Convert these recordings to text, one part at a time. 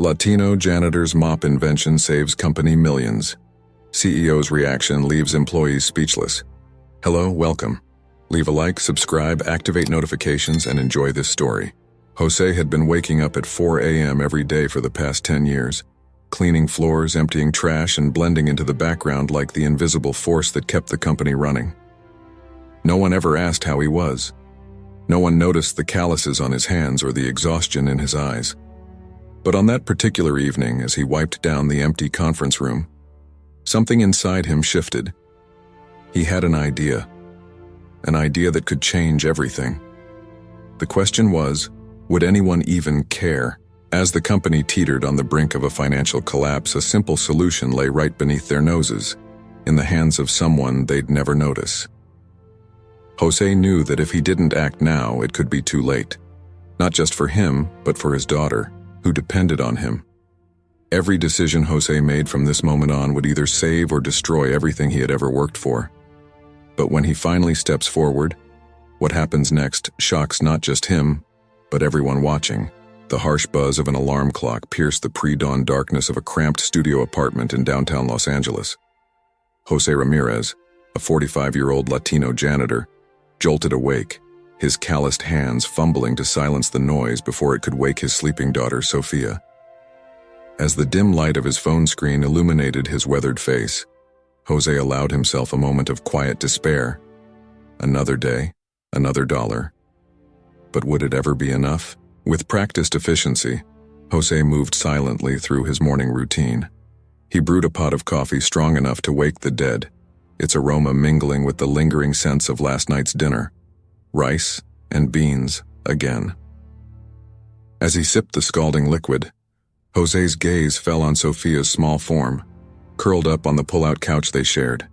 Latino janitor's mop invention saves company millions. CEO's reaction leaves employees speechless. Hello, welcome. Leave a like, subscribe, activate notifications, and enjoy this story. José had been waking up at 4 a.m. every day for the past 10 years, cleaning floors, emptying trash, and blending into the background like the invisible force that kept the company running. No one ever asked how he was. No one noticed the calluses on his hands or the exhaustion in his eyes. But on that particular evening, as he wiped down the empty conference room, something inside him shifted. He had an idea that could change everything. The question was, would anyone even care? As the company teetered on the brink of a financial collapse, a simple solution lay right beneath their noses, in the hands of someone they'd never notice. José knew that if he didn't act now, it could be too late. Not just for him, but for his daughter, who depended on him. Every decision José made from this moment on would either save or destroy everything he had ever worked for. But when he finally steps forward, what happens next shocks not just him, but everyone watching. The harsh buzz of an alarm clock pierced the pre-dawn darkness of a cramped studio apartment in downtown Los Angeles. José Ramirez, a 45-year-old Latino janitor, jolted awake, his calloused hands fumbling to silence the noise before it could wake his sleeping daughter, Sofia. As the dim light of his phone screen illuminated his weathered face, José allowed himself a moment of quiet despair. Another day, another dollar. But would it ever be enough? With practiced efficiency, José moved silently through his morning routine. He brewed a pot of coffee strong enough to wake the dead, its aroma mingling with the lingering sense of last night's dinner. Rice and beans again. As he sipped the scalding liquid, José's gaze fell on Sofia's small form, curled up on the pull-out couch they shared.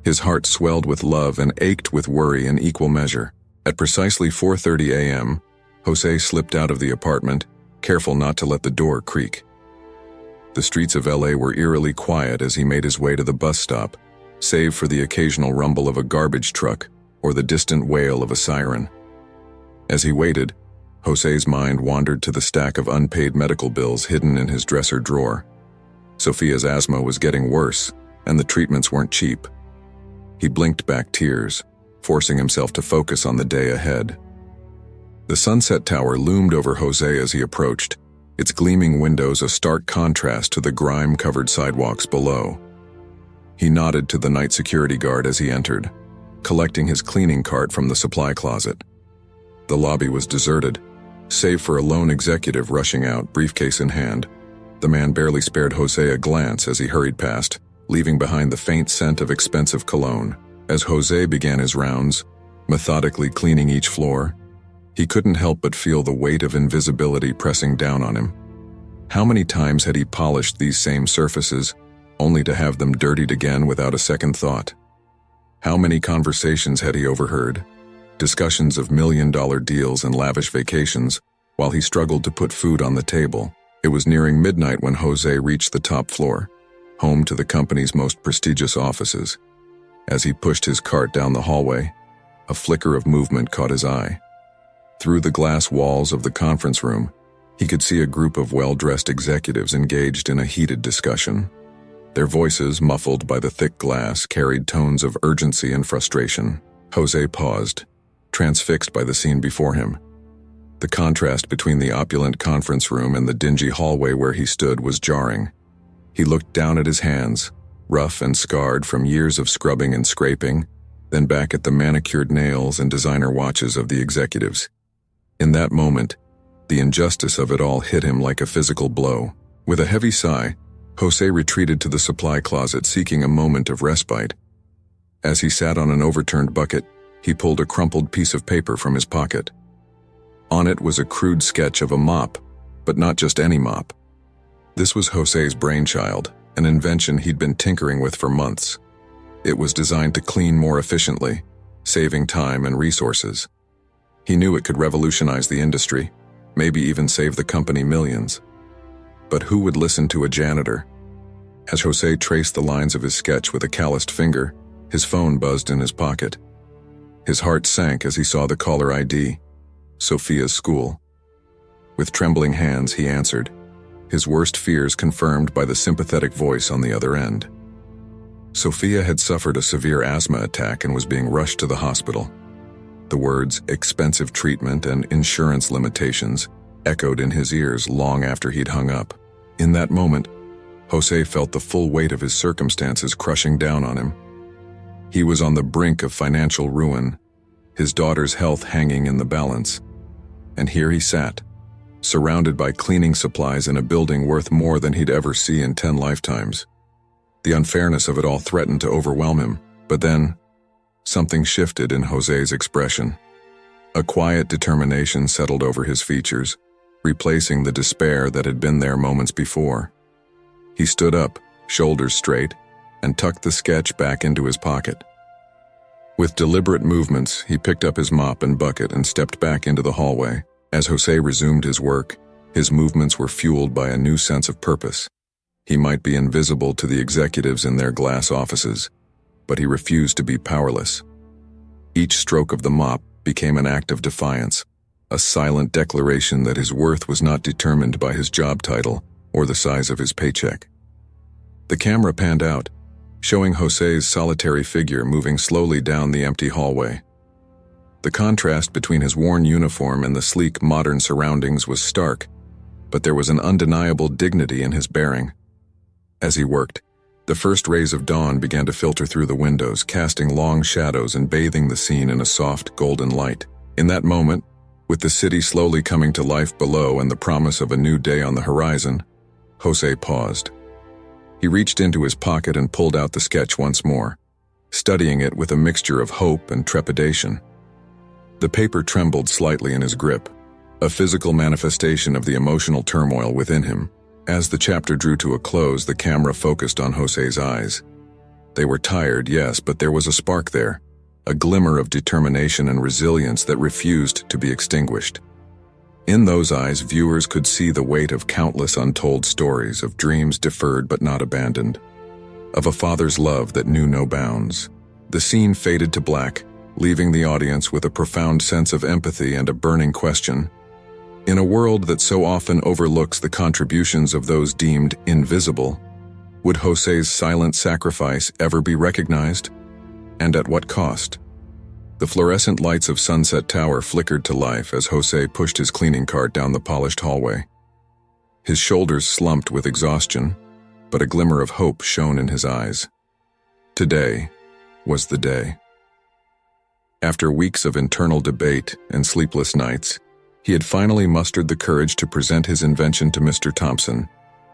His heart swelled with love and ached with worry in equal measure. At precisely 4:30 a.m., José slipped out of the apartment, careful not to let the door creak. The streets of LA were eerily quiet as he made his way to the bus stop, save for the occasional rumble of a garbage truck or the distant wail of a siren. As he waited, José's mind wandered to the stack of unpaid medical bills hidden in his dresser drawer. Sofia's asthma was getting worse, and the treatments weren't cheap. He blinked back tears, forcing himself to focus on the day ahead. The Sunset Tower loomed over José as he approached, its gleaming windows a stark contrast to the grime-covered sidewalks below. He nodded to the night security guard as he entered, collecting his cleaning cart from the supply closet. The lobby was deserted, save for a lone executive rushing out, briefcase in hand. The man barely spared José a glance as he hurried past, leaving behind the faint scent of expensive cologne. As José began his rounds, methodically cleaning each floor, he couldn't help but feel the weight of invisibility pressing down on him. How many times had he polished these same surfaces, only to have them dirtied again without a second thought? How many conversations had he overheard? Discussions of million-dollar deals and lavish vacations, while he struggled to put food on the table. It was nearing midnight when José reached the top floor, home to the company's most prestigious offices. As he pushed his cart down the hallway, a flicker of movement caught his eye. Through the glass walls of the conference room, he could see a group of well-dressed executives engaged in a heated discussion. Their voices, muffled by the thick glass, carried tones of urgency and frustration. José paused, transfixed by the scene before him. The contrast between the opulent conference room and the dingy hallway where he stood was jarring. He looked down at his hands, rough and scarred from years of scrubbing and scraping, then back at the manicured nails and designer watches of the executives. In that moment, the injustice of it all hit him like a physical blow. With a heavy sigh, José retreated to the supply closet, seeking a moment of respite. As he sat on an overturned bucket, he pulled a crumpled piece of paper from his pocket. On it was a crude sketch of a mop, but not just any mop. This was José's brainchild, an invention he'd been tinkering with for months. It was designed to clean more efficiently, saving time and resources. He knew it could revolutionize the industry, maybe even save the company millions. But who would listen to a janitor? As José traced the lines of his sketch with a calloused finger, his phone buzzed in his pocket. His heart sank as he saw the caller ID, Sofia's school. With trembling hands, he answered, his worst fears confirmed by the sympathetic voice on the other end. Sophia had suffered a severe asthma attack and was being rushed to the hospital. The words expensive treatment and insurance limitations echoed in his ears long after he'd hung up. In that moment, José felt the full weight of his circumstances crushing down on him. He was on the brink of financial ruin, his daughter's health hanging in the balance. And here he sat, surrounded by cleaning supplies in a building worth more than he'd ever see in 10 lifetimes. The unfairness of it all threatened to overwhelm him, but then, something shifted in José's expression. A quiet determination settled over his features, replacing the despair that had been there moments before. He stood up, shoulders straight, and tucked the sketch back into his pocket. With deliberate movements, he picked up his mop and bucket and stepped back into the hallway. As José resumed his work, his movements were fueled by a new sense of purpose. He might be invisible to the executives in their glass offices, but he refused to be powerless. Each stroke of the mop became an act of defiance, a silent declaration that his worth was not determined by his job title or the size of his paycheck. The camera panned out, showing José's solitary figure moving slowly down the empty hallway. The contrast between his worn uniform and the sleek, modern surroundings was stark, but there was an undeniable dignity in his bearing. As he worked, the first rays of dawn began to filter through the windows, casting long shadows and bathing the scene in a soft, golden light. In that moment, with the city slowly coming to life below and the promise of a new day on the horizon, José paused. He reached into his pocket and pulled out the sketch once more, studying it with a mixture of hope and trepidation. The paper trembled slightly in his grip, a physical manifestation of the emotional turmoil within him. As the chapter drew to a close, the camera focused on José's eyes. They were tired, yes, but there was a spark there, a glimmer of determination and resilience that refused to be extinguished. In those eyes, viewers could see the weight of countless untold stories, of dreams deferred but not abandoned, of a father's love that knew no bounds. The scene faded to black, leaving the audience with a profound sense of empathy and a burning question. In a world that so often overlooks the contributions of those deemed invisible, would José's silent sacrifice ever be recognized? And at what cost? The fluorescent lights of Sunset Tower flickered to life as José pushed his cleaning cart down the polished hallway. His shoulders slumped with exhaustion, but a glimmer of hope shone in his eyes. Today was the day. After weeks of internal debate and sleepless nights, he had finally mustered the courage to present his invention to Mr. Thompson,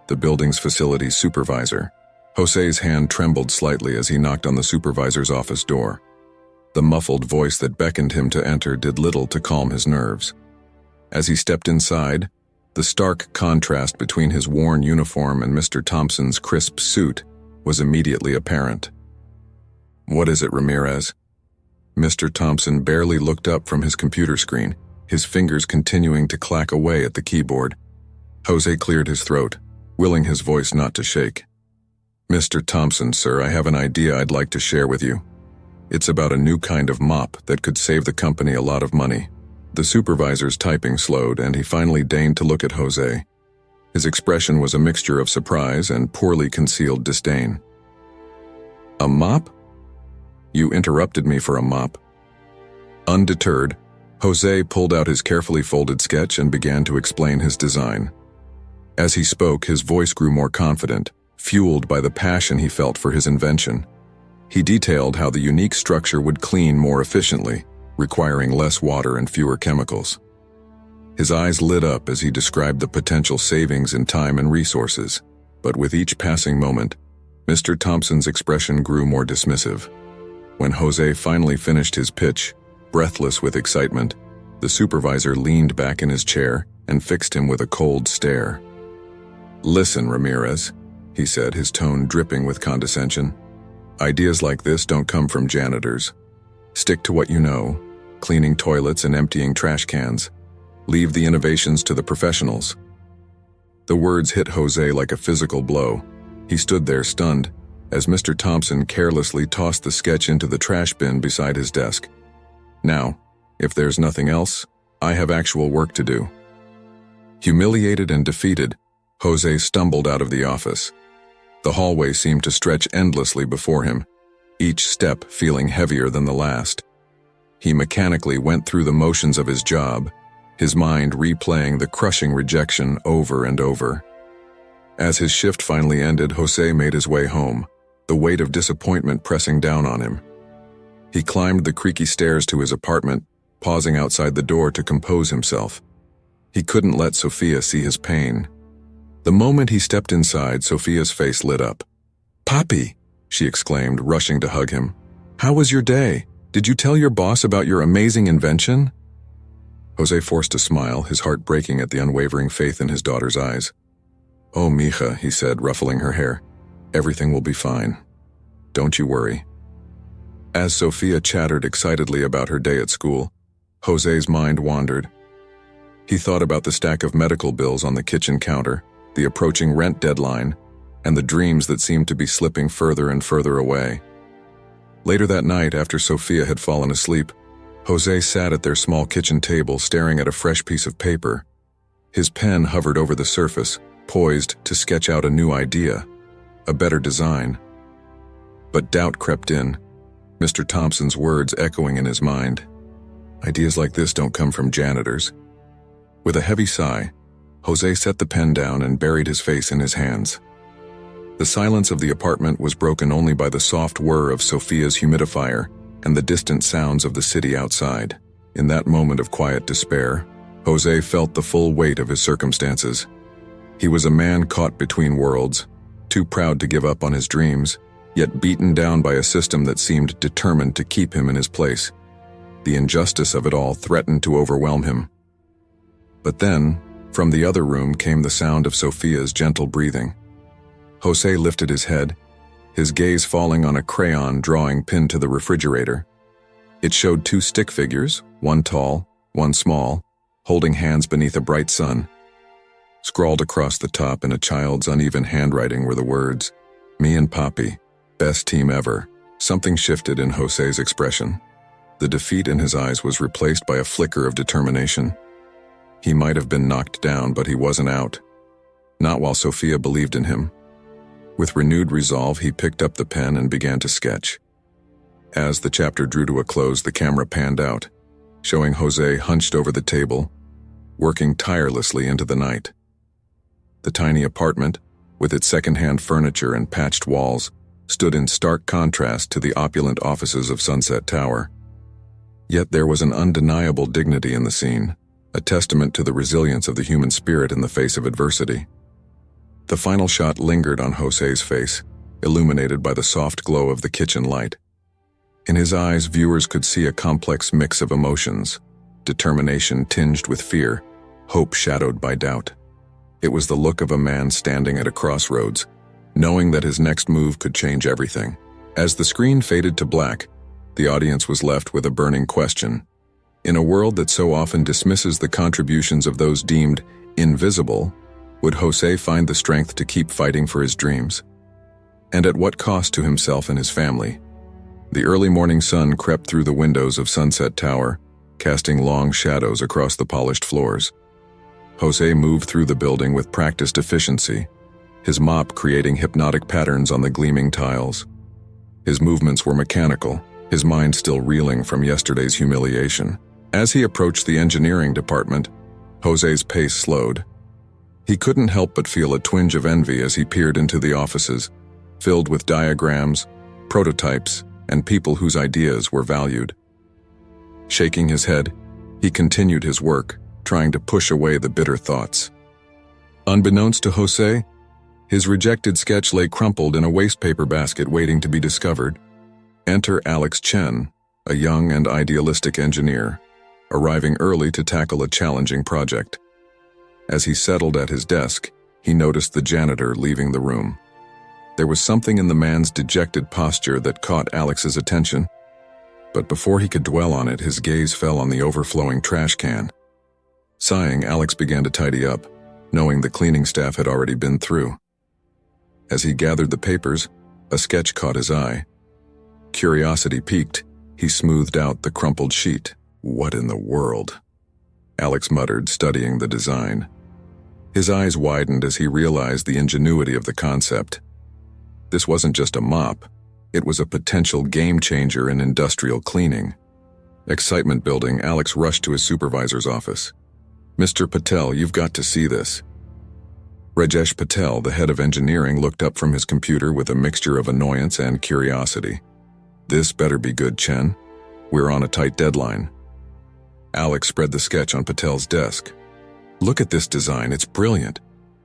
the building's facilities supervisor. José's hand trembled slightly as he knocked on the supervisor's office door. The muffled voice that beckoned him to enter did little to calm his nerves. As he stepped inside, the stark contrast between his worn uniform and Mr. Thompson's crisp suit was immediately apparent. "What is it, Ramirez?" Mr. Thompson barely looked up from his computer screen, his fingers continuing to clack away at the keyboard. José cleared his throat, willing his voice not to shake. "Mr. Thompson, sir, I have an idea I'd like to share with you. It's about a new kind of mop that could save the company a lot of money." The supervisor's typing slowed, and he finally deigned to look at José. His expression was a mixture of surprise and poorly concealed disdain. "A mop? You interrupted me for a mop." Undeterred, José pulled out his carefully folded sketch and began to explain his design. As he spoke, his voice grew more confident, fueled by the passion he felt for his invention. He detailed how the unique structure would clean more efficiently, requiring less water and fewer chemicals. His eyes lit up as he described the potential savings in time and resources, but with each passing moment, Mr. Thompson's expression grew more dismissive. When José finally finished his pitch, breathless with excitement, the supervisor leaned back in his chair and fixed him with a cold stare. "Listen, Ramirez," he said, his tone dripping with condescension. "Ideas like this don't come from janitors. Stick to what you know, cleaning toilets and emptying trash cans. Leave the innovations to the professionals." The words hit José like a physical blow. He stood there stunned, as Mr. Thompson carelessly tossed the sketch into the trash bin beside his desk. "Now, if there's nothing else, I have actual work to do." Humiliated and defeated, José stumbled out of the office. The hallway seemed to stretch endlessly before him, each step feeling heavier than the last. He mechanically went through the motions of his job, his mind replaying the crushing rejection over and over. As his shift finally ended, José made his way home, the weight of disappointment pressing down on him. He climbed the creaky stairs to his apartment, pausing outside the door to compose himself. He couldn't let Sofía see his pain. The moment he stepped inside, Sofía's face lit up. "Papi," she exclaimed, rushing to hug him. "How was your day? Did you tell your boss about your amazing invention?" José forced a smile, his heart breaking at the unwavering faith in his daughter's eyes. "Oh, mija," he said, ruffling her hair. "Everything will be fine. Don't you worry." As Sofía chattered excitedly about her day at school, José's mind wandered. He thought about the stack of medical bills on the kitchen counter, the approaching rent deadline, and the dreams that seemed to be slipping further and further away. Later that night, after Sofía had fallen asleep, José sat at their small kitchen table staring at a fresh piece of paper. His pen hovered over the surface, poised to sketch out a new idea, a better design. But doubt crept in, Mr. Thompson's words echoing in his mind. "Ideas like this don't come from janitors." With a heavy sigh, José set the pen down and buried his face in his hands. The silence of the apartment was broken only by the soft whir of Sofía's humidifier and the distant sounds of the city outside. In that moment of quiet despair, José felt the full weight of his circumstances. He was a man caught between worlds, too proud to give up on his dreams, yet beaten down by a system that seemed determined to keep him in his place. The injustice of it all threatened to overwhelm him. But then, from the other room came the sound of Sofía's gentle breathing. José lifted his head, his gaze falling on a crayon drawing pinned to the refrigerator. It showed two stick figures, one tall, one small, holding hands beneath a bright sun. Scrawled across the top in a child's uneven handwriting were the words, "Me and Papi, best team ever." Something shifted in José's expression. The defeat in his eyes was replaced by a flicker of determination. He might have been knocked down, but he wasn't out. Not while Sofía believed in him. With renewed resolve, he picked up the pen and began to sketch. As the chapter drew to a close, the camera panned out, showing José hunched over the table, working tirelessly into the night. The tiny apartment, with its second-hand furniture and patched walls, stood in stark contrast to the opulent offices of Sunset Tower. Yet there was an undeniable dignity in the scene, a testament to the resilience of the human spirit in the face of adversity. The final shot lingered on José's face, illuminated by the soft glow of the kitchen light. In his eyes, viewers could see a complex mix of emotions, determination tinged with fear, hope shadowed by doubt. It was the look of a man standing at a crossroads, knowing that his next move could change everything. As the screen faded to black, the audience was left with a burning question. In a world that so often dismisses the contributions of those deemed invisible, would José find the strength to keep fighting for his dreams? And at what cost to himself and his family? The early morning sun crept through the windows of Sunset Tower, casting long shadows across the polished floors. José moved through the building with practiced efficiency, his mop creating hypnotic patterns on the gleaming tiles. His movements were mechanical, his mind still reeling from yesterday's humiliation. As he approached the engineering department, José's pace slowed. He couldn't help but feel a twinge of envy as he peered into the offices, filled with diagrams, prototypes, and people whose ideas were valued. Shaking his head, he continued his work, trying to push away the bitter thoughts. Unbeknownst to José, his rejected sketch lay crumpled in a wastepaper basket waiting to be discovered. Enter Alex Chen, a young and idealistic engineer, arriving early to tackle a challenging project. As he settled at his desk, he noticed the janitor leaving the room. There was something in the man's dejected posture that caught Alex's attention, but before he could dwell on it, his gaze fell on the overflowing trash can. Sighing, Alex began to tidy up, knowing the cleaning staff had already been through. As he gathered the papers, a sketch caught his eye. Curiosity piqued, he smoothed out the crumpled sheet. "What in the world?" Alex muttered, studying the design. His eyes widened as he realized the ingenuity of the concept. This wasn't just a mop, it was a potential game-changer in industrial cleaning. Excitement building, Alex rushed to his supervisor's office. "Mr. Patel, you've got to see this." Rajesh Patel, the head of engineering, looked up from his computer with a mixture of annoyance and curiosity. "This better be good, Chen. We're on a tight deadline." Alex spread the sketch on Patel's desk. "Look at this design, it's brilliant.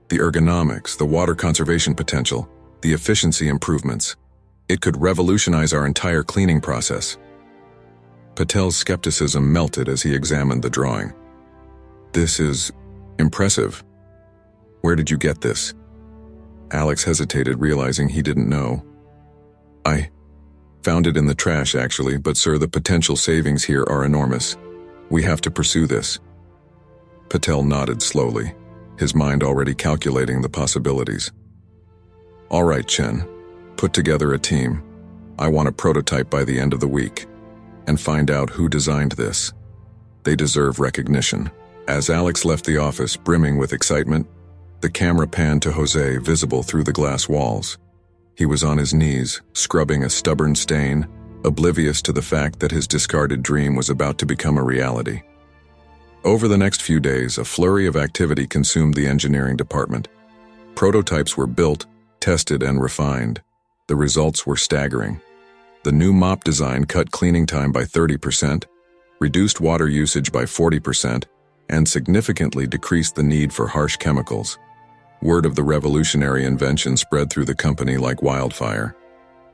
The ergonomics, the water conservation potential, the efficiency improvements. It could revolutionize our entire cleaning process." Patel's skepticism melted as he examined the drawing. "This is impressive. Where did you get this?" Alex hesitated, realizing he didn't know. "I found it in the trash, actually, but sir, the potential savings here are enormous. We have to pursue this." Patel nodded slowly, his mind already calculating the possibilities. "All right, Chen, put together a team. I want a prototype by the end of the week, and find out who designed this. They deserve recognition." As Alex left the office, brimming with excitement, the camera panned to José, visible through the glass walls. He was on his knees, scrubbing a stubborn stain, oblivious to the fact that his discarded dream was about to become a reality. Over the next few days, a flurry of activity consumed the engineering department. Prototypes were built, tested, and refined. The results were staggering. The new mop design cut cleaning time by 30%, reduced water usage by 40%, and significantly decreased the need for harsh chemicals. Word of the revolutionary invention spread through the company like wildfire.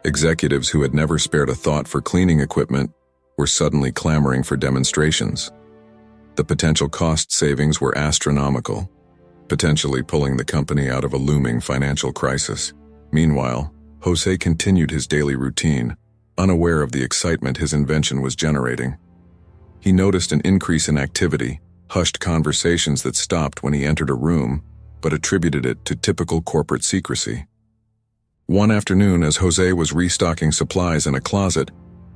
Executives who had never spared a thought for cleaning equipment were suddenly clamoring for demonstrations. The potential cost savings were astronomical, potentially pulling the company out of a looming financial crisis. Meanwhile, José continued his daily routine, unaware of the excitement his invention was generating. He noticed an increase in activity, hushed conversations that stopped when he entered a room, but attributed it to typical corporate secrecy. One afternoon, as José was restocking supplies in a closet,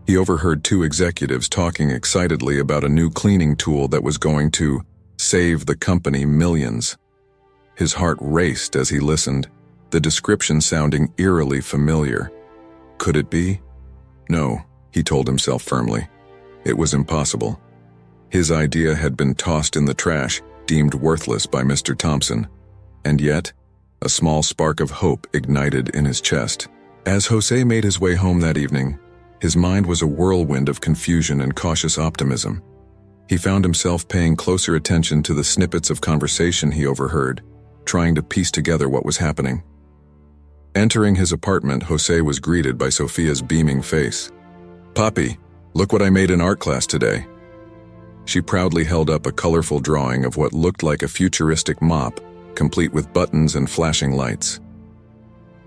he overheard two executives talking excitedly about a new cleaning tool that was going to save the company millions. His heart raced as he listened, the description sounding eerily familiar. Could it be? No, he told himself firmly. It was impossible. His idea had been tossed in the trash, deemed worthless by Mr. Thompson. And yet, a small spark of hope ignited in his chest. As José made his way home that evening, his mind was a whirlwind of confusion and cautious optimism. He found himself paying closer attention to the snippets of conversation he overheard, trying to piece together what was happening. Entering his apartment, José was greeted by Sophia's beaming face. "Papi, look what I made in art class today." She proudly held up a colorful drawing of what looked like a futuristic mop, complete with buttons and flashing lights.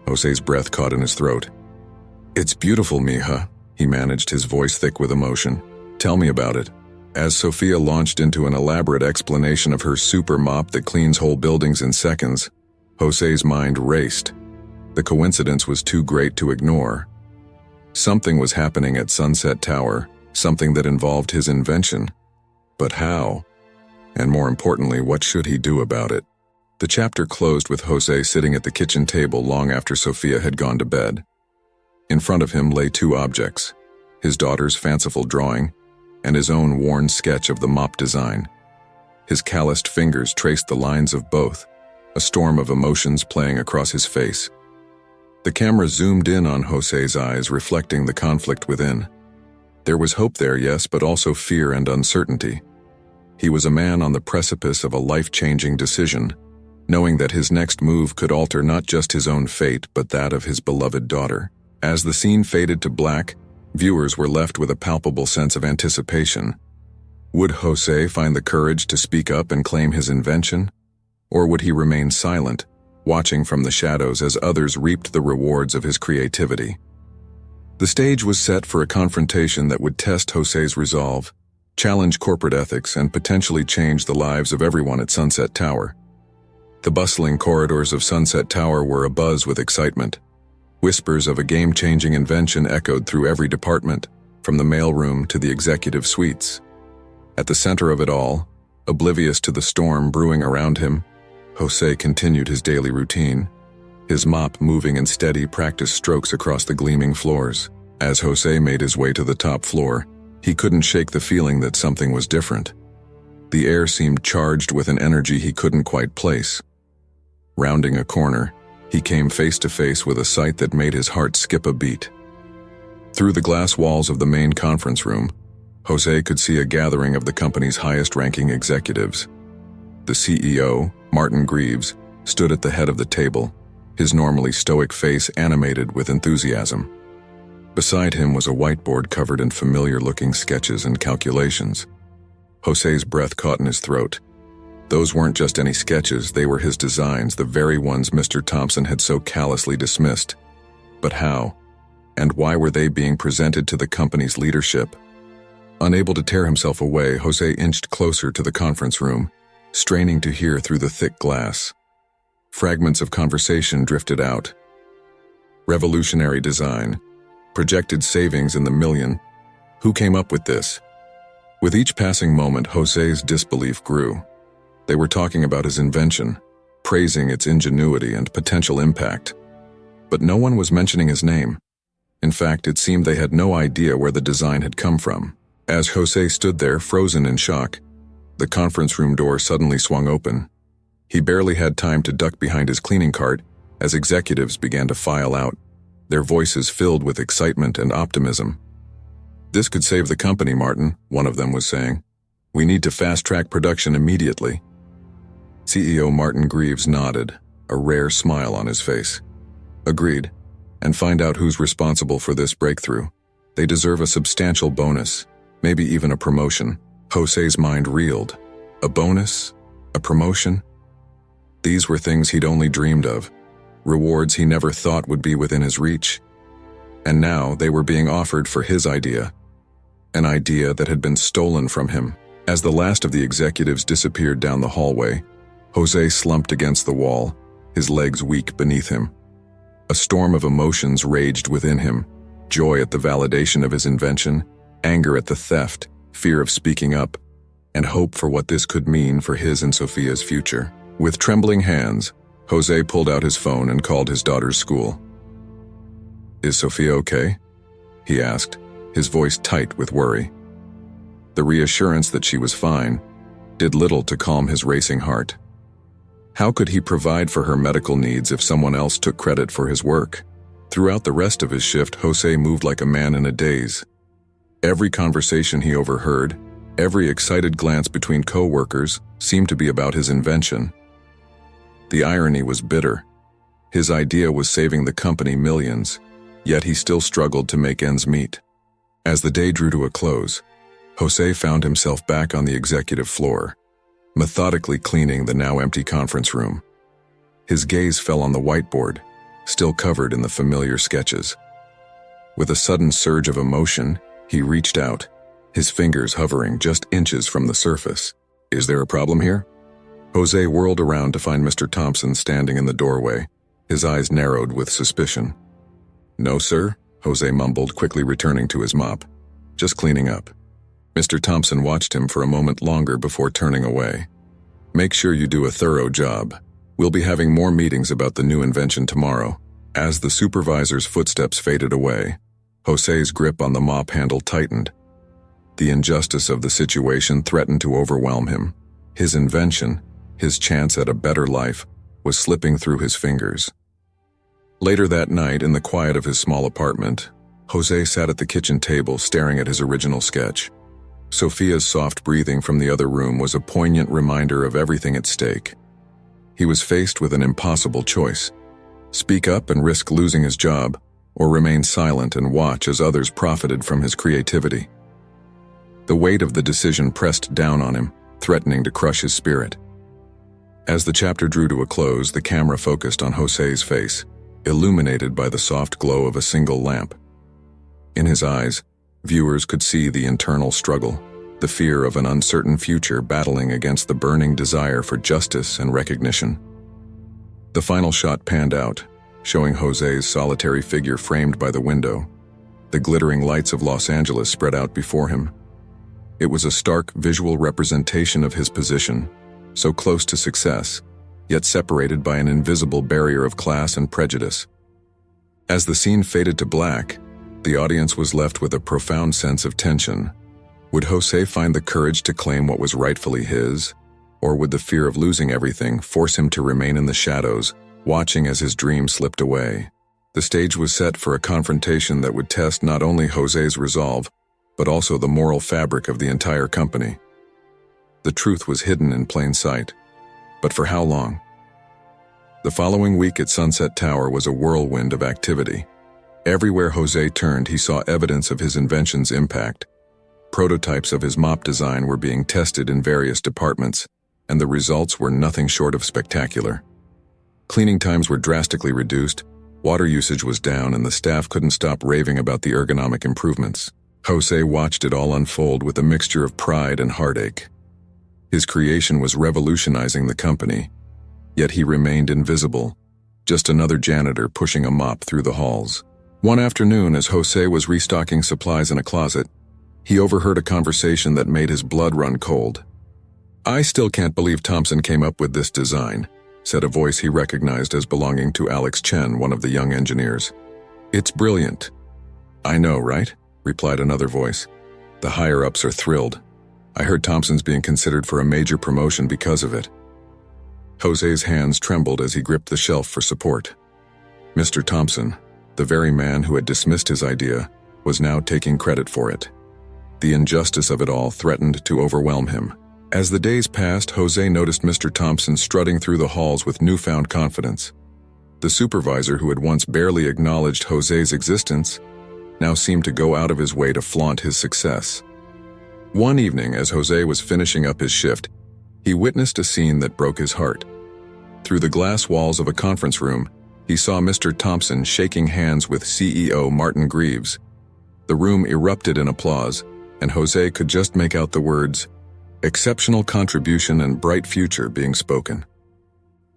José's breath caught in his throat. "It's beautiful, mija," he managed, his voice thick with emotion. "Tell me about it." As Sophia launched into an elaborate explanation of her super mop that cleans whole buildings in seconds, José's mind raced. The coincidence was too great to ignore. Something was happening at Sunset Tower, something that involved his invention. But how? And more importantly, what should he do about it? The chapter closed with José sitting at the kitchen table long after Sophia had gone to bed. In front of him lay two objects, his daughter's fanciful drawing and his own worn sketch of the mop design. His calloused fingers traced the lines of both, a storm of emotions playing across his face. The camera zoomed in on José's eyes, reflecting the conflict within. There was hope there, yes, but also fear and uncertainty. He was a man on the precipice of a life-changing decision, knowing that his next move could alter not just his own fate, but that of his beloved daughter. As the scene faded to black, viewers were left with a palpable sense of anticipation. Would José find the courage to speak up and claim his invention? Or would he remain silent, watching from the shadows as others reaped the rewards of his creativity? The stage was set for a confrontation that would test José's resolve, challenge corporate ethics, and potentially change the lives of everyone at Sunset Tower. The bustling corridors of Sunset Tower were abuzz with excitement. Whispers of a game-changing invention echoed through every department, from the mailroom to the executive suites. At the center of it all, oblivious to the storm brewing around him, José continued his daily routine, his mop moving in steady practice strokes across the gleaming floors. As José made his way to the top floor, he couldn't shake the feeling that something was different. The air seemed charged with an energy he couldn't quite place. Rounding a corner, he came face to face with a sight that made his heart skip a beat. Through the glass walls of the main conference room, José could see a gathering of the company's highest-ranking executives. The CEO, Martin Greaves, stood at the head of the table, his normally stoic face animated with enthusiasm. Beside him was a whiteboard covered in familiar-looking sketches and calculations. José's breath caught in his throat. Those weren't just any sketches, they were his designs, the very ones Mr. Thompson had so callously dismissed. But how? And why were they being presented to the company's leadership? Unable to tear himself away, José inched closer to the conference room, straining to hear through the thick glass. Fragments of conversation drifted out. Revolutionary design. Projected savings in the million. Who came up with this? With each passing moment, José's disbelief grew. They were talking about his invention, praising its ingenuity and potential impact. But no one was mentioning his name. In fact, it seemed they had no idea where the design had come from. As José stood there, frozen in shock, the conference room door suddenly swung open. He barely had time to duck behind his cleaning cart as executives began to file out, their voices filled with excitement and optimism. "This could save the company, Martin," one of them was saying. "We need to fast-track production immediately." CEO Martin Greaves nodded, a rare smile on his face. "Agreed. And find out who's responsible for this breakthrough. They deserve a substantial bonus, maybe even a promotion." José's mind reeled. A bonus? A promotion? These were things he'd only dreamed of, rewards he never thought would be within his reach. And now they were being offered for his idea, an idea that had been stolen from him. As the last of the executives disappeared down the hallway, José slumped against the wall, his legs weak beneath him. A storm of emotions raged within him, joy at the validation of his invention, anger at the theft, fear of speaking up, and hope for what this could mean for his and Sophia's future. With trembling hands, José pulled out his phone and called his daughter's school. "Is Sophia okay?" he asked, his voice tight with worry. The reassurance that she was fine did little to calm his racing heart. How could he provide for her medical needs if someone else took credit for his work? Throughout the rest of his shift, José moved like a man in a daze. Every conversation he overheard, every excited glance between co-workers seemed to be about his invention. The irony was bitter. His idea was saving the company millions, yet he still struggled to make ends meet. As the day drew to a close, José found himself back on the executive floor, methodically cleaning the now empty conference room. His gaze fell on the whiteboard, still covered in the familiar sketches. With a sudden surge of emotion, he reached out, his fingers hovering just inches from the surface. "Is there a problem here?" José whirled around to find Mr. Thompson standing in the doorway, his eyes narrowed with suspicion. "No, sir," José mumbled, quickly returning to his mop. "Just cleaning up." Mr. Thompson watched him for a moment longer before turning away. "Make sure you do a thorough job. We'll be having more meetings about the new invention tomorrow." As the supervisor's footsteps faded away, José's grip on the mop handle tightened. The injustice of the situation threatened to overwhelm him. His invention, his chance at a better life, was slipping through his fingers. Later that night, in the quiet of his small apartment, José sat at the kitchen table staring at his original sketch. Sophia's soft breathing from the other room was a poignant reminder of everything at stake. He was faced with an impossible choice: speak up and risk losing his job, or remain silent and watch as others profited from his creativity. The weight of the decision pressed down on him, threatening to crush his spirit. As the chapter drew to a close, the camera focused on José's face, illuminated by the soft glow of a single lamp. In his eyes, viewers could see the internal struggle, the fear of an uncertain future battling against the burning desire for justice and recognition. The final shot panned out, showing José's solitary figure framed by the window. The glittering lights of Los Angeles spread out before him. It was a stark visual representation of his position, so close to success, yet separated by an invisible barrier of class and prejudice. As the scene faded to black, the audience was left with a profound sense of tension. Would José find the courage to claim what was rightfully his, or would the fear of losing everything force him to remain in the shadows, watching as his dream slipped away? The stage was set for a confrontation that would test not only José's resolve, but also the moral fabric of the entire company. The truth was hidden in plain sight. But for how long? The following week at Sunset Tower was a whirlwind of activity. Everywhere José turned, he saw evidence of his invention's impact. Prototypes of his mop design were being tested in various departments, and the results were nothing short of spectacular. Cleaning times were drastically reduced, water usage was down, and the staff couldn't stop raving about the ergonomic improvements. José watched it all unfold with a mixture of pride and heartache. His creation was revolutionizing the company, yet he remained invisible, just another janitor pushing a mop through the halls. One afternoon, as José was restocking supplies in a closet, he overheard a conversation that made his blood run cold. "I still can't believe Thompson came up with this design," said a voice he recognized as belonging to Alex Chen, one of the young engineers. "It's brilliant." "I know, right?" replied another voice. "The higher-ups are thrilled. I heard Thompson's being considered for a major promotion because of it." José's hands trembled as he gripped the shelf for support. Mr. Thompson, the very man who had dismissed his idea, was now taking credit for it. The injustice of it all threatened to overwhelm him. As the days passed, José noticed Mr. Thompson strutting through the halls with newfound confidence. The supervisor, who had once barely acknowledged José's existence, now seemed to go out of his way to flaunt his success. One evening, as José was finishing up his shift, he witnessed a scene that broke his heart. Through the glass walls of a conference room, he saw Mr. Thompson shaking hands with CEO Martin Greaves. The room erupted in applause, and José could just make out the words, "Exceptional contribution and bright future" being spoken.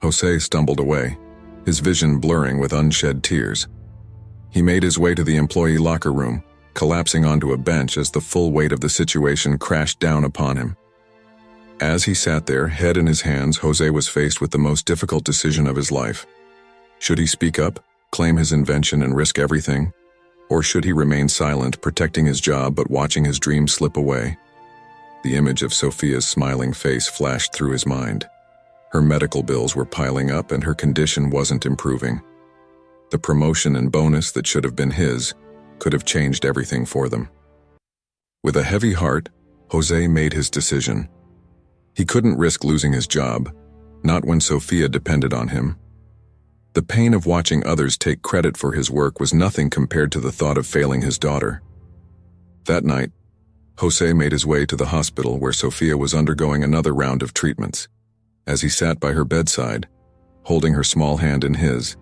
José stumbled away, his vision blurring with unshed tears. He made his way to the employee locker room, collapsing onto a bench as the full weight of the situation crashed down upon him. As he sat there, head in his hands, José was faced with the most difficult decision of his life. Should he speak up, claim his invention, and risk everything? Or should he remain silent, protecting his job but watching his dream slip away? The image of Sophia's smiling face flashed through his mind. Her medical bills were piling up and her condition wasn't improving. The promotion and bonus that should have been his could have changed everything for them. With a heavy heart, José made his decision. He couldn't risk losing his job, not when Sophia depended on him. The pain of watching others take credit for his work was nothing compared to the thought of failing his daughter. That night, José made his way to the hospital where Sophia was undergoing another round of treatments. As he sat by her bedside, holding her small hand in his,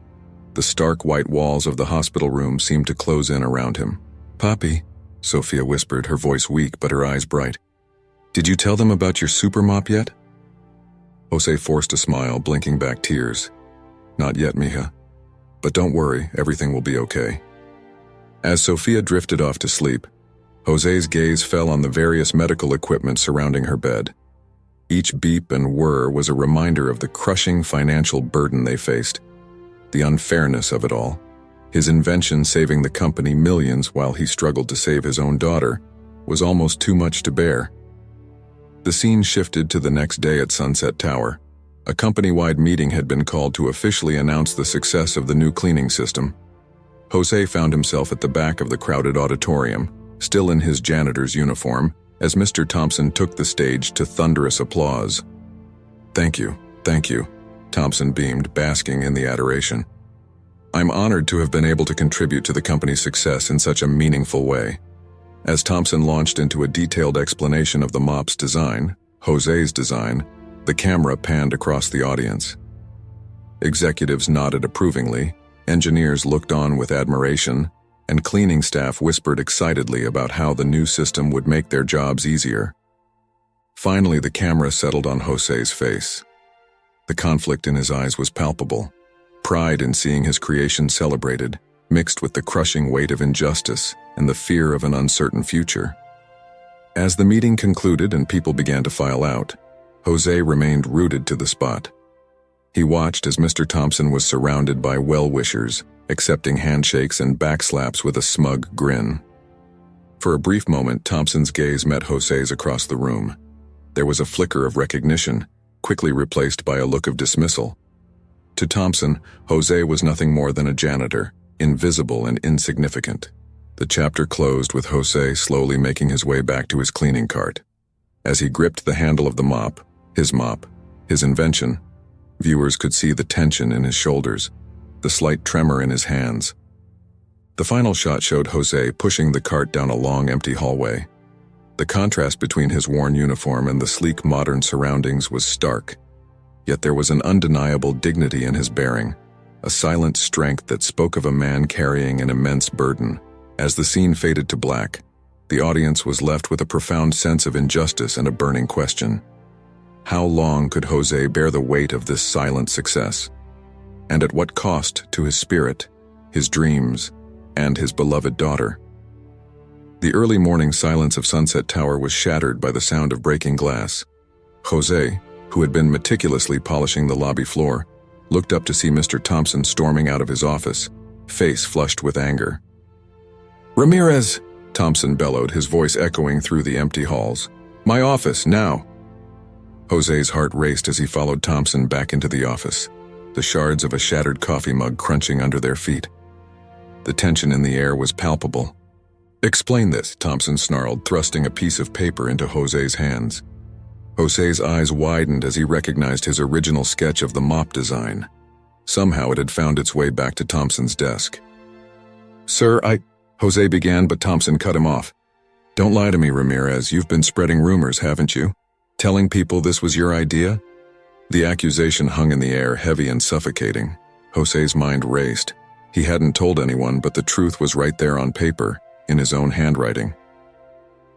the stark white walls of the hospital room seemed to close in around him. "Papi," Sophia whispered, her voice weak but her eyes bright. "Did you tell them about your super mop yet?" José forced a smile, blinking back tears. "Not yet, mija. But don't worry, everything will be okay." As Sophia drifted off to sleep, José's gaze fell on the various medical equipment surrounding her bed. Each beep and whir was a reminder of the crushing financial burden they faced, the unfairness of it all. His invention saving the company millions while he struggled to save his own daughter was almost too much to bear. The scene shifted to the next day at Sunset Tower. A company-wide meeting had been called to officially announce the success of the new cleaning system. José found himself at the back of the crowded auditorium, still in his janitor's uniform, as Mr. Thompson took the stage to thunderous applause. Thank you," Thompson beamed, basking in the adoration. "I'm honored to have been able to contribute to the company's success in such a meaningful way." As Thompson launched into a detailed explanation of the mop's design, José's design, the camera panned across the audience. Executives nodded approvingly, engineers looked on with admiration, and cleaning staff whispered excitedly about how the new system would make their jobs easier. Finally, the camera settled on José's face. The conflict in his eyes was palpable. Pride in seeing his creation celebrated, mixed with the crushing weight of injustice and the fear of an uncertain future. As the meeting concluded and people began to file out, José remained rooted to the spot. He watched as Mr. Thompson was surrounded by well-wishers, accepting handshakes and backslaps with a smug grin. For a brief moment, Thompson's gaze met José's across the room. There was a flicker of recognition, quickly replaced by a look of dismissal. To Thompson, José was nothing more than a janitor, invisible and insignificant. The chapter closed with José slowly making his way back to his cleaning cart. As he gripped the handle of the mop, his invention, viewers could see the tension in his shoulders, the slight tremor in his hands. The final shot showed José pushing the cart down a long, empty hallway. The contrast between his worn uniform and the sleek, modern surroundings was stark. Yet there was an undeniable dignity in his bearing, a silent strength that spoke of a man carrying an immense burden. As the scene faded to black, the audience was left with a profound sense of injustice and a burning question. How long could José bear the weight of this silent success? And at what cost to his spirit, his dreams, and his beloved daughter? The early morning silence of Sunset Tower was shattered by the sound of breaking glass. José, who had been meticulously polishing the lobby floor, looked up to see Mr. Thompson storming out of his office, face flushed with anger. "Ramirez!" Thompson bellowed, his voice echoing through the empty halls. "My office, now!" José's heart raced as he followed Thompson back into the office, the shards of a shattered coffee mug crunching under their feet. The tension in the air was palpable. "Explain this," Thompson snarled, thrusting a piece of paper into José's hands. José's eyes widened as he recognized his original sketch of the mop design. Somehow it had found its way back to Thompson's desk. "Sir, José began, but Thompson cut him off. "Don't lie to me, Ramirez. You've been spreading rumors, haven't you? Telling people this was your idea?" The accusation hung in the air, heavy and suffocating. José's mind raced. He hadn't told anyone, but the truth was right there on paper, in his own handwriting.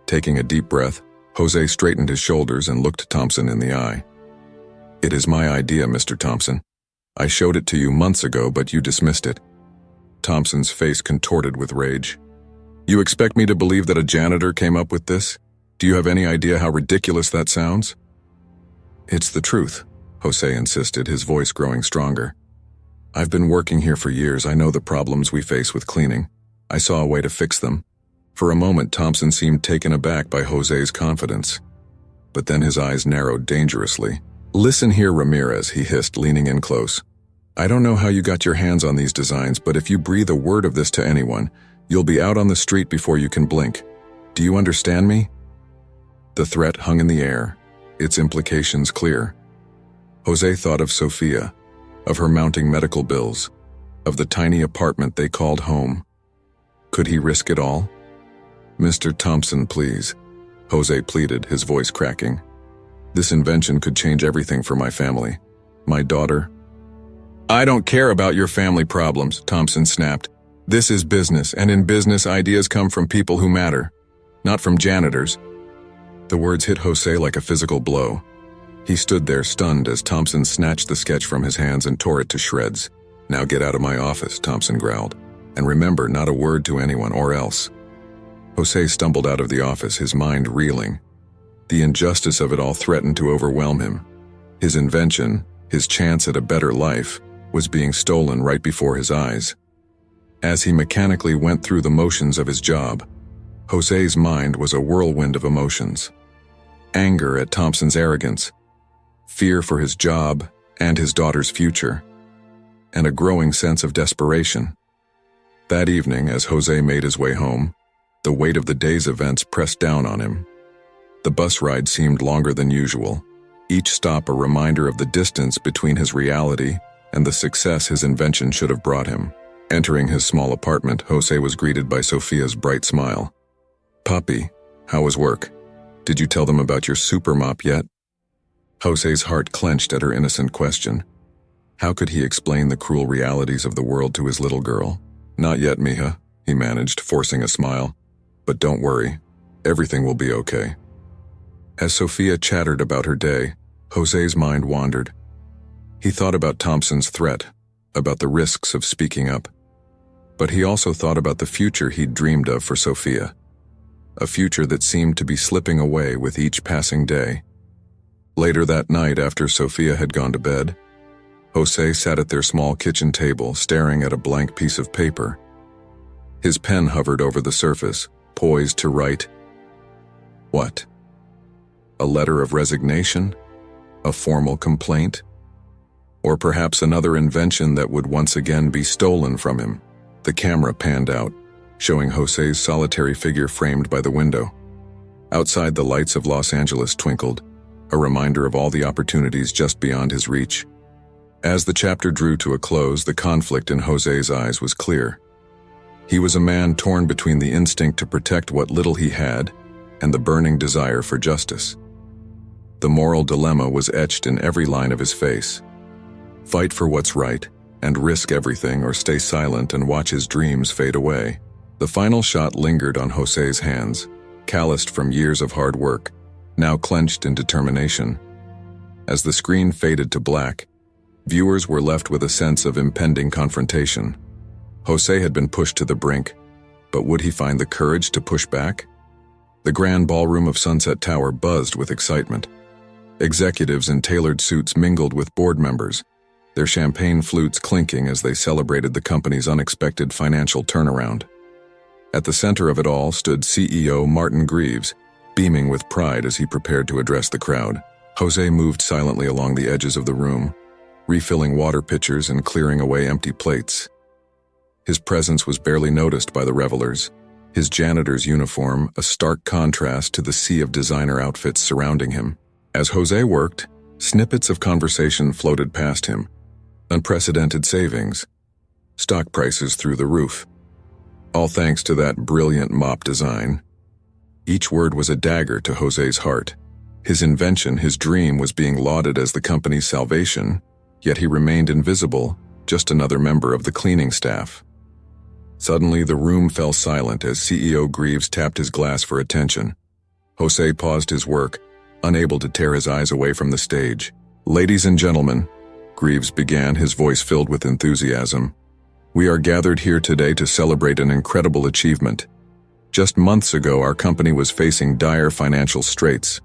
Taking a deep breath, José straightened his shoulders and looked Thompson in the eye. "It is my idea, Mr. Thompson. I showed it to you months ago, but you dismissed it." Thompson's face contorted with rage. "You expect me to believe that a janitor came up with this? Do you have any idea how ridiculous that sounds?" "It's the truth," José insisted, his voice growing stronger. "I've been working here for years. I know the problems we face with cleaning. I saw a way to fix them." For a moment, Thompson seemed taken aback by José's confidence. But then his eyes narrowed dangerously. "Listen here, Ramirez," he hissed, leaning in close. "I don't know how you got your hands on these designs, but if you breathe a word of this to anyone, you'll be out on the street before you can blink. Do you understand me?" The threat hung in the air, its implications clear. José thought of Sofia, of her mounting medical bills, of the tiny apartment they called home. Could he risk it all? "Mr. Thompson, please," José pleaded, his voice cracking. "This invention could change everything for my family. My daughter." "I don't care about your family problems," Thompson snapped. "This is business, and in business ideas come from people who matter, not from janitors." The words hit José like a physical blow. He stood there stunned as Thompson snatched the sketch from his hands and tore it to shreds. "Now get out of my office," Thompson growled. "And remember, not a word to anyone, or else." José stumbled out of the office, his mind reeling. The injustice of it all threatened to overwhelm him. His invention, his chance at a better life, was being stolen right before his eyes. As he mechanically went through the motions of his job, José's mind was a whirlwind of emotions. Anger at Thompson's arrogance, fear for his job and his daughter's future, and a growing sense of desperation. That evening, as José made his way home, the weight of the day's events pressed down on him. The bus ride seemed longer than usual, each stop a reminder of the distance between his reality and the success his invention should have brought him. Entering his small apartment, José was greeted by Sofia's bright smile. "Papi, how was work? Did you tell them about your super mop yet?" José's heart clenched at her innocent question. How could he explain the cruel realities of the world to his little girl? "Not yet, mija," he managed, forcing a smile. "But don't worry, everything will be okay." As Sofia chattered about her day, José's mind wandered. He thought about Thompson's threat, about the risks of speaking up. But he also thought about the future he'd dreamed of for Sofia. A future that seemed to be slipping away with each passing day. Later that night, after Sofia had gone to bed, José sat at their small kitchen table, staring at a blank piece of paper. His pen hovered over the surface, poised to write. What? A letter of resignation? A formal complaint? Or perhaps another invention that would once again be stolen from him? The camera panned out, showing José's solitary figure framed by the window. Outside, the lights of Los Angeles twinkled, a reminder of all the opportunities just beyond his reach. As the chapter drew to a close, the conflict in José's eyes was clear. He was a man torn between the instinct to protect what little he had and the burning desire for justice. The moral dilemma was etched in every line of his face. Fight for what's right and risk everything, or stay silent and watch his dreams fade away. The final shot lingered on José's hands, calloused from years of hard work, now clenched in determination. As the screen faded to black, viewers were left with a sense of impending confrontation. José had been pushed to the brink, but would he find the courage to push back? The grand ballroom of Sunset Tower buzzed with excitement. Executives in tailored suits mingled with board members, their champagne flutes clinking as they celebrated the company's unexpected financial turnaround. At the center of it all stood CEO Martin Greaves, beaming with pride as he prepared to address the crowd. José moved silently along the edges of the room, refilling water pitchers and clearing away empty plates. His presence was barely noticed by the revelers, his janitor's uniform a stark contrast to the sea of designer outfits surrounding him. As José worked, snippets of conversation floated past him. Unprecedented savings, stock prices through the roof. All thanks to that brilliant mop design. Each word was a dagger to José's heart. His invention, his dream, was being lauded as the company's salvation, yet he remained invisible, just another member of the cleaning staff. Suddenly, the room fell silent as CEO Greaves tapped his glass for attention. José paused his work, unable to tear his eyes away from the stage. "Ladies and gentlemen," Greaves began, his voice filled with enthusiasm, "we are gathered here today to celebrate an incredible achievement. Just months ago, our company was facing dire financial straits.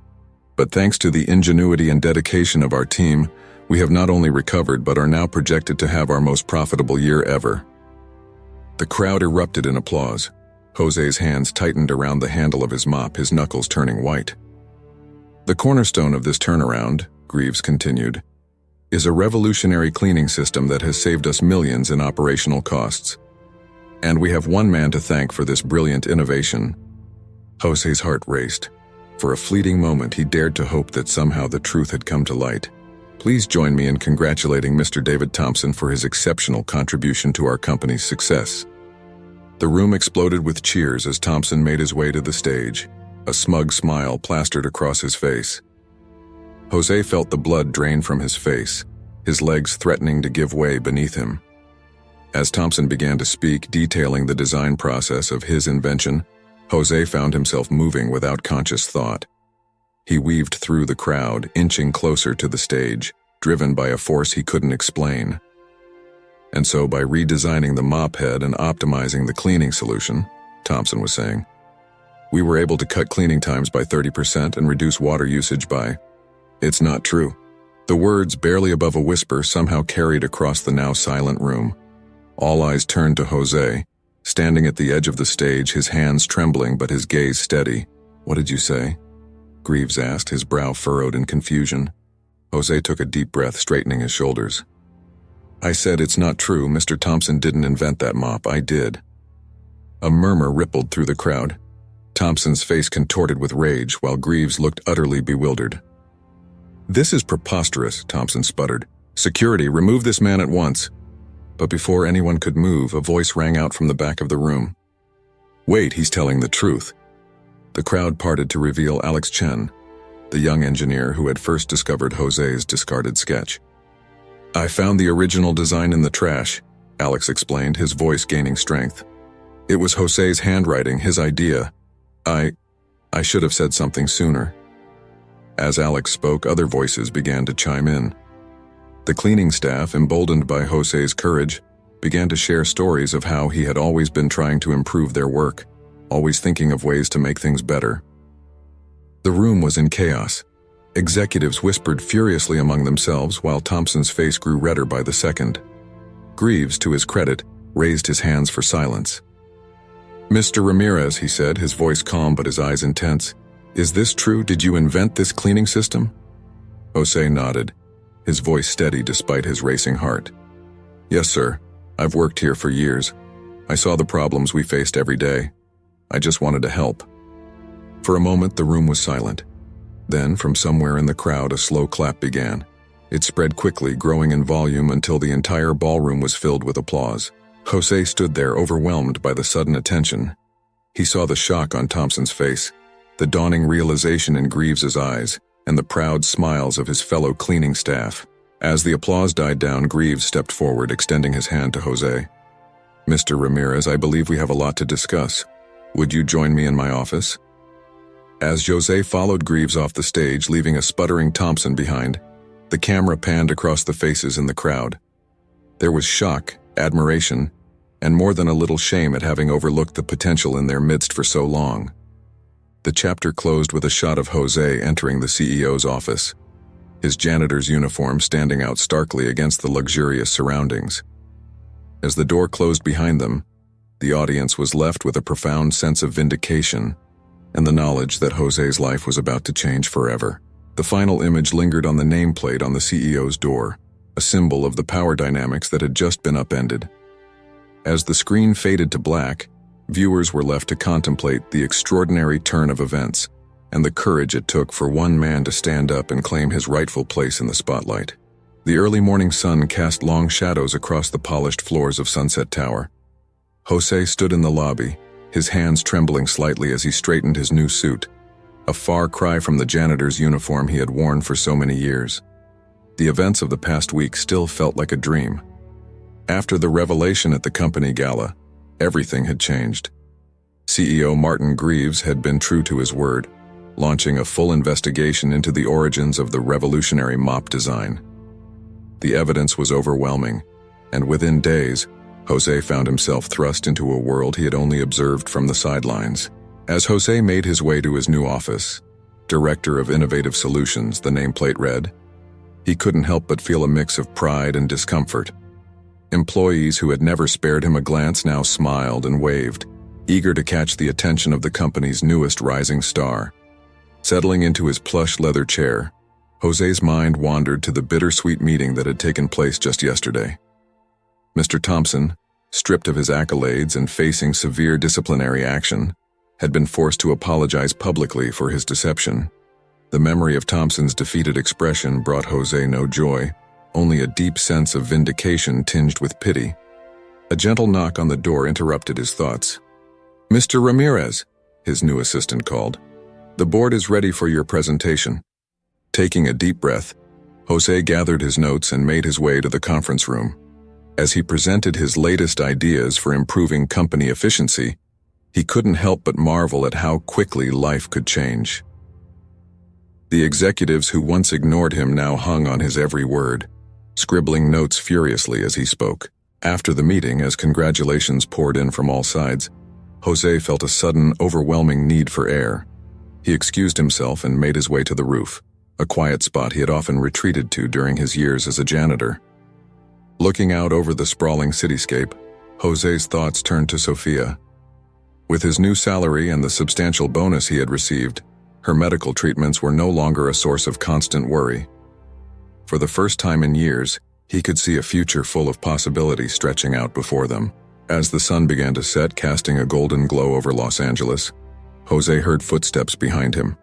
But thanks to the ingenuity and dedication of our team, we have not only recovered but are now projected to have our most profitable year ever." The crowd erupted in applause. José's hands tightened around the handle of his mop, his knuckles turning white. "The cornerstone of this turnaround," Greaves continued, "is a revolutionary cleaning system that has saved us millions in operational costs. And we have one man to thank for this brilliant innovation." José's heart raced. For a fleeting moment, he dared to hope that somehow the truth had come to light. "Please join me in congratulating Mr. David Thompson for his exceptional contribution to our company's success." The room exploded with cheers as Thompson made his way to the stage, a smug smile plastered across his face. José felt the blood drain from his face, his legs threatening to give way beneath him. As Thompson began to speak, detailing the design process of his invention, José found himself moving without conscious thought. He weaved through the crowd, inching closer to the stage, driven by a force he couldn't explain. "And so by redesigning the mop head and optimizing the cleaning solution," Thompson was saying, "we were able to cut cleaning times by 30% and reduce water usage by..." "It's not true." The words, barely above a whisper, somehow carried across the now silent room. All eyes turned to José, standing at the edge of the stage, his hands trembling but his gaze steady. "What did you say?" Greaves asked, his brow furrowed in confusion. José took a deep breath, straightening his shoulders. "I said it's not true. Mr. Thompson didn't invent that mop. I did." A murmur rippled through the crowd. Thompson's face contorted with rage, while Greaves looked utterly bewildered. "This is preposterous," Thompson sputtered. "Security, remove this man at once." But before anyone could move, a voice rang out from the back of the room. "Wait, he's telling the truth." The crowd parted to reveal Alex Chen, the young engineer who had first discovered José's discarded sketch. "I found the original design in the trash," Alex explained, his voice gaining strength. "It was José's handwriting, his idea. I should have said something sooner." As Alex spoke, other voices began to chime in. The cleaning staff, emboldened by José's courage, began to share stories of how he had always been trying to improve their work, always thinking of ways to make things better. The room was in chaos. Executives whispered furiously among themselves while Thompson's face grew redder by the second. Greaves, to his credit, raised his hands for silence. "Mr. Ramirez," he said, his voice calm but his eyes intense, "is this true? Did you invent this cleaning system?" José nodded, his voice steady despite his racing heart. "Yes, sir. I've worked here for years. I saw the problems we faced every day. I just wanted to help." For a moment, the room was silent. Then, from somewhere in the crowd, a slow clap began. It spread quickly, growing in volume until the entire ballroom was filled with applause. José stood there, overwhelmed by the sudden attention. He saw the shock on Thompson's face, the dawning realization in Greaves's eyes, and the proud smiles of his fellow cleaning staff. As the applause died down, Greaves stepped forward, extending his hand to José. "Mr. Ramirez, I believe we have a lot to discuss. Would you join me in my office?" As José followed Greaves off the stage, leaving a sputtering Thompson behind, the camera panned across the faces in the crowd. There was shock, admiration, and more than a little shame at having overlooked the potential in their midst for so long. The chapter closed with a shot of José entering the CEO's office, his janitor's uniform standing out starkly against the luxurious surroundings. As the door closed behind them, the audience was left with a profound sense of vindication and the knowledge that José's life was about to change forever. The final image lingered on the nameplate on the CEO's door, a symbol of the power dynamics that had just been upended. As the screen faded to black, viewers were left to contemplate the extraordinary turn of events and the courage it took for one man to stand up and claim his rightful place in the spotlight. The early morning sun cast long shadows across the polished floors of Sunset Tower. José stood in the lobby, his hands trembling slightly as he straightened his new suit, a far cry from the janitor's uniform he had worn for so many years. The events of the past week still felt like a dream. After the revelation at the company gala, everything had changed. CEO Martin Greaves had been true to his word, launching a full investigation into the origins of the revolutionary mop design. The evidence was overwhelming, and within days, José found himself thrust into a world he had only observed from the sidelines. As José made his way to his new office, Director of Innovative Solutions, the nameplate read, he couldn't help but feel a mix of pride and discomfort. Employees who had never spared him a glance now smiled and waved, eager to catch the attention of the company's newest rising star. Settling into his plush leather chair, José's mind wandered to the bittersweet meeting that had taken place just yesterday. Mr. Thompson, stripped of his accolades and facing severe disciplinary action, had been forced to apologize publicly for his deception. The memory of Thompson's defeated expression brought José no joy, only a deep sense of vindication tinged with pity. A gentle knock on the door interrupted his thoughts. "Mr. Ramirez," his new assistant called. "The board is ready for your presentation." Taking a deep breath, José gathered his notes and made his way to the conference room. As he presented his latest ideas for improving company efficiency, he couldn't help but marvel at how quickly life could change. The executives who once ignored him now hung on his every word, scribbling notes furiously as he spoke. After the meeting, as congratulations poured in from all sides, José felt a sudden, overwhelming need for air. He excused himself and made his way to the roof, a quiet spot he had often retreated to during his years as a janitor. Looking out over the sprawling cityscape, José's thoughts turned to Sofia. With his new salary and the substantial bonus he had received, her medical treatments were no longer a source of constant worry. For the first time in years, he could see a future full of possibility stretching out before them. As the sun began to set, casting a golden glow over Los Angeles, José heard footsteps behind him.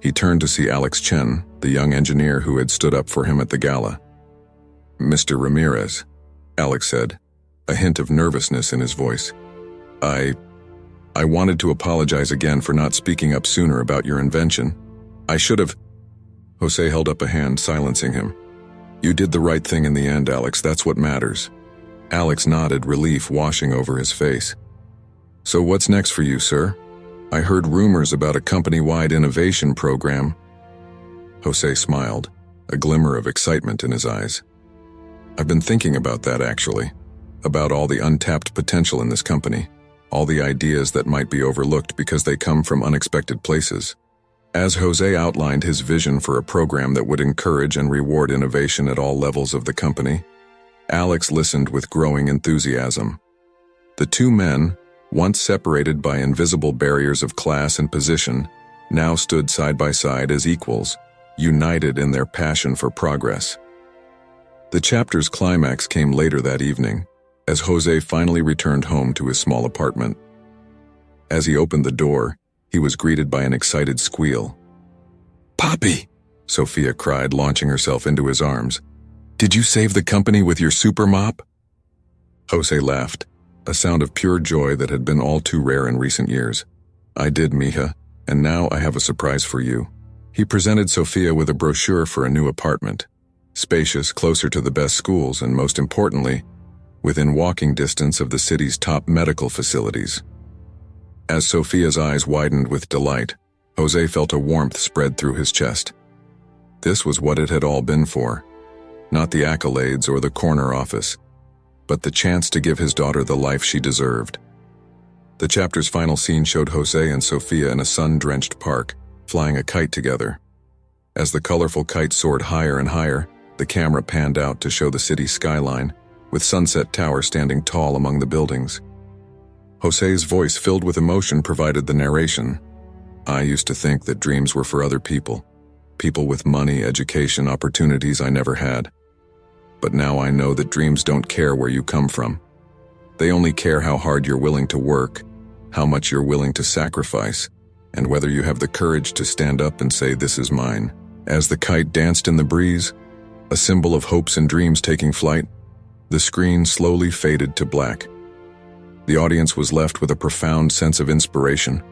He turned to see Alex Chen, the young engineer who had stood up for him at the gala. "Mr. Ramirez," Alex said, a hint of nervousness in his voice. I wanted to apologize again for not speaking up sooner about your invention. I should have." José held up a hand, silencing him. "You did the right thing in the end, Alex. That's what matters." Alex nodded, relief washing over his face. "So what's next for you, sir? I heard rumors about a company-wide innovation program." José smiled, a glimmer of excitement in his eyes. "I've been thinking about that, actually. About all the untapped potential in this company. All the ideas that might be overlooked because they come from unexpected places. As José outlined his vision for a program that would encourage and reward innovation at all levels of the company, Alex listened with growing enthusiasm. The two men, once separated by invisible barriers of class and position, now stood side by side as equals, united in their passion for progress. The chapter's climax came later that evening, as José finally returned home to his small apartment. As he opened the door, he was greeted by an excited squeal. "Papi!" Sophia cried, launching herself into his arms. "Did you save the company with your super mop?" José laughed, a sound of pure joy that had been all too rare in recent years. "I did, mija, and now I have a surprise for you." He presented Sophia with a brochure for a new apartment, spacious, closer to the best schools, and most importantly, within walking distance of the city's top medical facilities. As Sophia's eyes widened with delight, José felt a warmth spread through his chest. This was what it had all been for. Not the accolades or the corner office, but the chance to give his daughter the life she deserved. The chapter's final scene showed José and Sophia in a sun-drenched park, flying a kite together. As the colorful kite soared higher and higher, the camera panned out to show the city skyline, with Sunset Tower standing tall among the buildings. José's voice, filled with emotion, provided the narration. "I used to think that dreams were for other people with money, education, opportunities I never had. But now I know that dreams don't care where you come from. They only care how hard you're willing to work, how much you're willing to sacrifice, and whether you have the courage to stand up and say, 'This is mine.'" As the kite danced in the breeze, a symbol of hopes and dreams taking flight, the screen slowly faded to black. The audience was left with a profound sense of inspiration,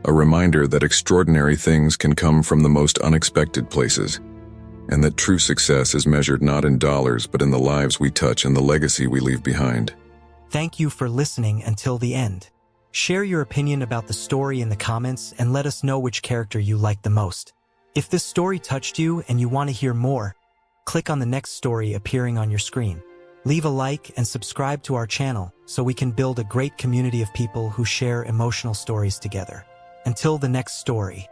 a reminder that extraordinary things can come from the most unexpected places, and that true success is measured not in dollars but in the lives we touch and the legacy we leave behind. Thank you for listening until the end. Share your opinion about the story in the comments and let us know which character you liked the most. If this story touched you and you want to hear more, click on the next story appearing on your screen. Leave a like and subscribe to our channel so we can build a great community of people who share emotional stories together. Until the next story.